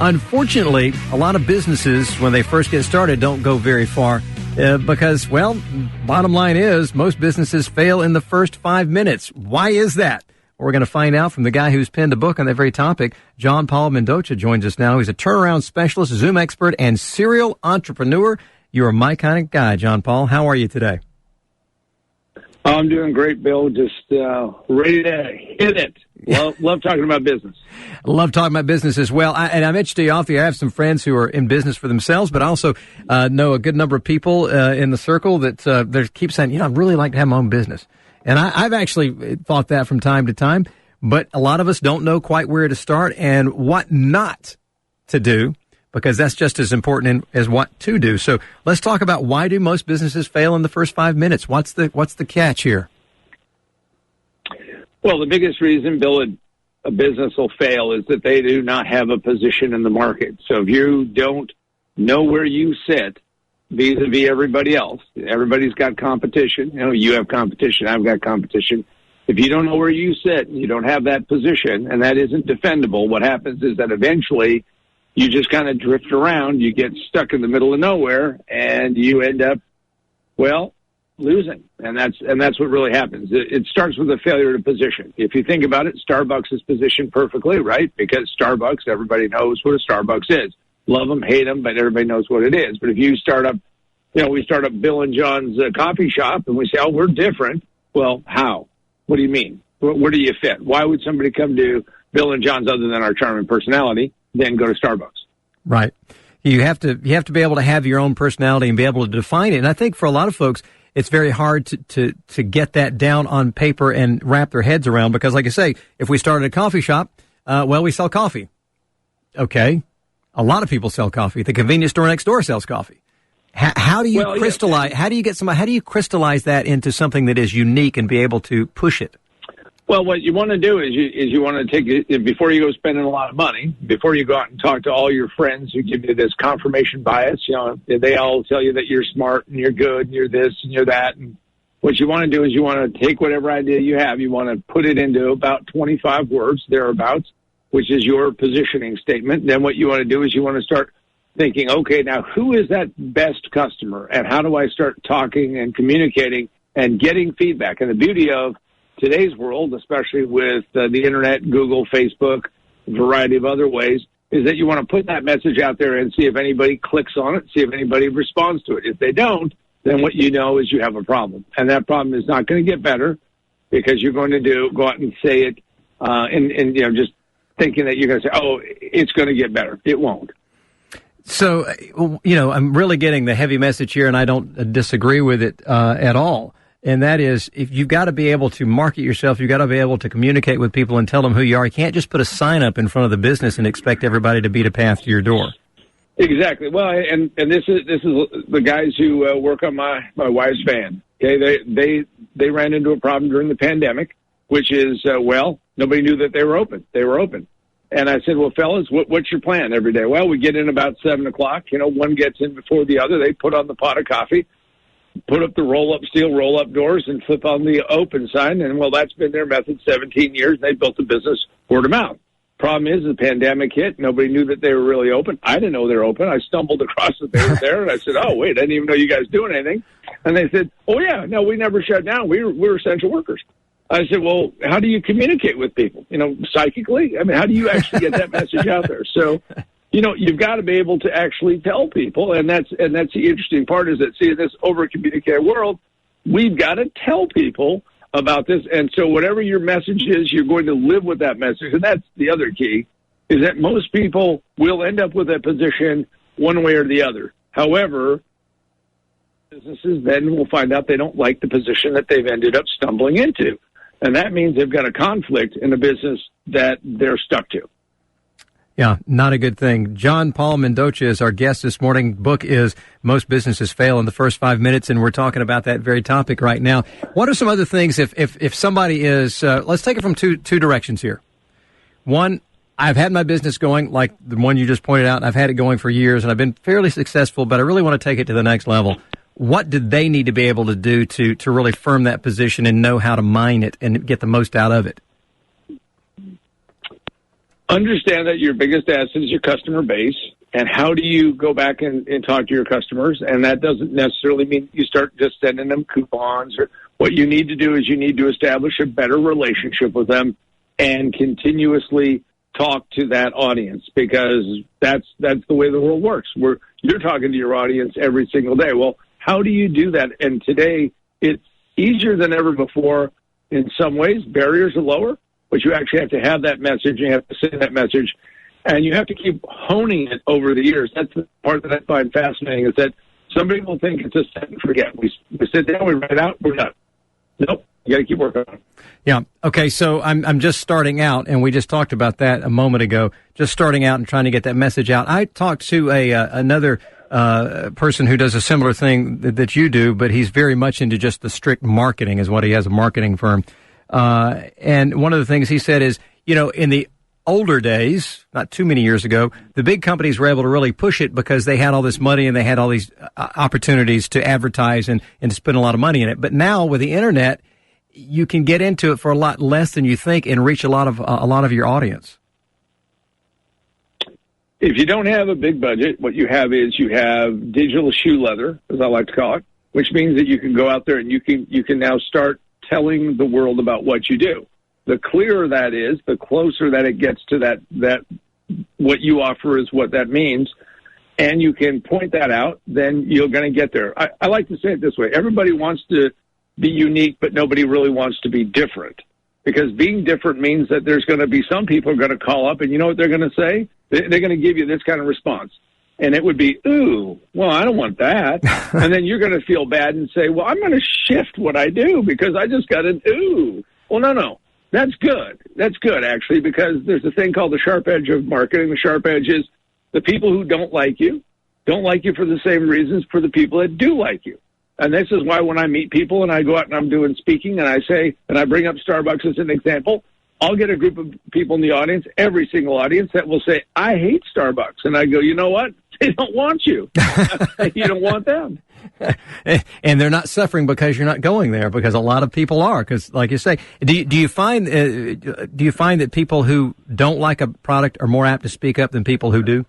Unfortunately, a lot of businesses, when they first get started, don't go very far because, well, bottom line is most businesses fail in the first 5 minutes. Why is that? We're going to find out from the guy who's penned a book on that very topic. Paul Mendocha joins us now. He's a turnaround specialist, Zoom expert, and serial entrepreneur. You're my kind of guy, John Paul. How are you today? I'm doing great, Bill. Just ready to hit it. Love talking about business. Love talking about business as well. I mentioned to you off the air, I have some friends who are in business for themselves, but I also know a good number of people in the circle that they keep saying, I'd really like to have my own business. And I've actually thought that from time to time, but a lot of us don't know quite where to start and what not to do, because that's just as important as what to do. So let's talk about, why do most businesses fail in the first 5 minutes? What's the catch here? Well, the biggest reason, Bill, a business will fail is that they do not have a position in the market. So if you don't know where you sit vis-a-vis everybody else, everybody's got competition. You have competition, I've got competition. If you don't know where you sit, you don't have that position, and that isn't defendable, what happens is that eventually you just kind of drift around, you get stuck in the middle of nowhere, and you end up, losing. And that's what really happens. It starts with a failure to position. If you think about it, Starbucks is positioned perfectly, right? Because Starbucks, everybody knows what a Starbucks is. Love them, hate them, but everybody knows what it is. But if you start up, we start up Bill and John's coffee shop, and we say, we're different. Well, how? What do you mean? Where do you fit? Why would somebody come to Bill and John's other than our charming personality, then go to Starbucks? Right. You have to be able to have your own personality and be able to define it. And I think for a lot of folks, it's very hard to get that down on paper and wrap their heads around, because, like I say, if we started a coffee shop, we sell coffee. Okay. A lot of people sell coffee. The convenience store next door sells coffee. How do you crystallize? Yeah. How do you crystallize that into something that is unique and be able to push it? Well, what you want to do is you want to take it before you go spending a lot of money, before you go out and talk to all your friends who give you this confirmation bias. They all tell you that you're smart and you're good and you're this and you're that. And what you want to do is you want to take whatever idea you have, you want to put it into about 25 words, thereabouts, which is your positioning statement. Then what you want to do is you want to start thinking, okay, now who is that best customer, and how do I start talking and communicating and getting feedback? And the beauty of today's world, especially with the internet, Google, Facebook, a variety of other ways, is that you want to put that message out there and see if anybody clicks on it, see if anybody responds to it. If they don't, then what you know is you have a problem. And that problem is not going to get better, because you're going to go out and say it and just thinking that you're going to say, it's going to get better. It won't. So, I'm really getting the heavy message here, and I don't disagree with it at all. And that is, if you've got to be able to market yourself, you've got to be able to communicate with people and tell them who you are. You can't just put a sign up in front of the business and expect everybody to beat a path to your door. Exactly. Well, and this is the guys who work on my wife's van. Okay, they ran into a problem during the pandemic, which is nobody knew that they were open. They were open. And I said, well, fellas, what's your plan every day? Well, we get in about 7 o'clock. One gets in before the other. They put on the pot of coffee, put up the steel roll-up doors, and flip on the open sign. And, that's been their method 17 years. They built the business word of mouth. Problem is, the pandemic hit. Nobody knew that they were really open. I didn't know they were open. I stumbled across that they were there, and I said, I didn't even know you guys doing anything. And they said, no, we never shut down. We're essential workers. I said, well, how do you communicate with people? Psychically? How do you actually get that message out there? So, you've got to be able to actually tell people, and that's the interesting part, is that, in this over-communicated world, we've got to tell people about this. And so whatever your message is, you're going to live with that message. And that's the other key, is that most people will end up with a position one way or the other. However, businesses then will find out they don't like the position that they've ended up stumbling into. And that means they've got a conflict in the business that they're stuck to. Yeah, not a good thing. Paul Mendocha is our guest this morning. Book is Most Businesses Fail in the First 5 Minutes, and we're talking about that very topic right now. What are some other things if somebody is, let's take it from two directions here. One, I've had my business going, like the one you just pointed out, and I've had it going for years, and I've been fairly successful, but I really want to take it to the next level. What do they need to be able to do to really firm that position and know how to mine it and get the most out of it? understand that your biggest asset is your customer base. And how do you go back and talk to your customers? And that doesn't necessarily mean you start just sending them coupons. Or what you need to do is you need to establish a better relationship with them and continuously talk to that audience, because that's the way the world works. You're talking to your audience every single day. Well, how do you do that? And today it's easier than ever before. In some ways, barriers are lower, but you actually have to have that message. You have to say that message. And you have to keep honing it over the years. That's the part that I find fascinating, is that somebody will think it's a set and forget. We sit down, we write it out, we're done. Nope, you got to keep working on it. Yeah. Okay. So I'm just starting out, and we just talked about that a moment ago. Just starting out and trying to get that message out. I talked to another person who does a similar thing that you do, but he's very much into just the strict marketing, is what he has, a marketing firm. And one of the things he said is, in the older days, not too many years ago, the big companies were able to really push it because they had all this money and they had all these opportunities to advertise and to spend a lot of money in it. But now with the internet, you can get into it for a lot less than you think and reach a lot of your audience. If you don't have a big budget, what you have is you have digital shoe leather, as I like to call it, which means that you can go out there and you can now start telling the world about what you do. The clearer that is, the closer that it gets to that what you offer is what that means, and you can point that out, then you're going to get there. I like to say it this way. Everybody wants to be unique, but nobody really wants to be different, because being different means that there's going to be some people are going to call up, and you know what they're going to say? They're going to give you this kind of response. And it would be, ooh, well, I don't want that. And then you're going to feel bad and say, well, I'm going to shift what I do because I just got an ooh. Well, no. That's good. That's good, actually, because there's a thing called the sharp edge of marketing. The sharp edge is the people who don't like you for the same reasons for the people that do like you. And this is why when I meet people and I go out and I'm doing speaking and I say, and I bring up Starbucks as an example, I'll get a group of people in the audience, every single audience, that will say, I hate Starbucks. And I go, you know what? They don't want you. You don't want them. And they're not suffering because you're not going there, because a lot of people are. Because, like you say, do you find that people who don't like a product are more apt to speak up than people who do?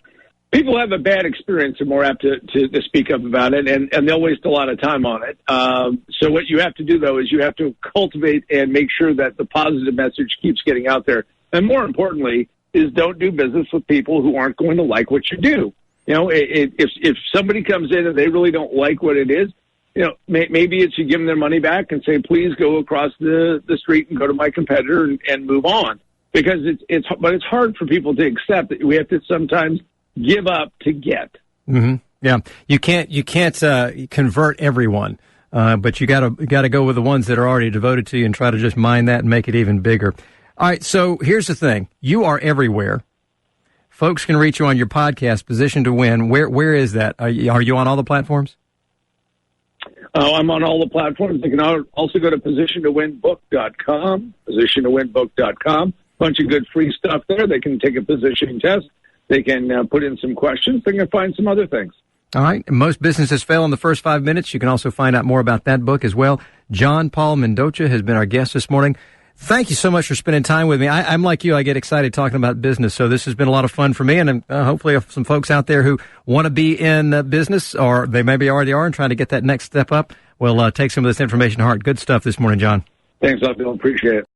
People have a bad experience are more apt to speak up about it, and they'll waste a lot of time on it. So what you have to do, though, is you have to cultivate and make sure that the positive message keeps getting out there. And more importantly, is don't do business with people who aren't going to like what you do. If somebody comes in and they really don't like what it is, maybe it's you give them their money back and say, please go across the street and go to my competitor and move on. Because it's hard for people to accept that we have to sometimes give up to get. Mm-hmm. Yeah, you can't convert everyone, but you gotta go with the ones that are already devoted to you and try to just mine that and make it even bigger. All right, so here's the thing: you are everywhere. Folks can reach you on your podcast, Position to Win. Where is that? Are you on all the platforms? I'm on all the platforms. They can also go to positiontowinbook.com, positiontowinbook.com. Bunch of good free stuff there. They can take a positioning test. They can put in some questions. They can find some other things. All right. Most businesses fail in the first 5 minutes. You can also find out more about that book as well. John Paul Mendocha has been our guest this morning. Thank you so much for spending time with me. I'm like you. I get excited talking about business. So this has been a lot of fun for me. And hopefully some folks out there who want to be in business, or they maybe already are and trying to get that next step up, will take some of this information to heart. Good stuff this morning, John. Thanks, Bill. Appreciate it.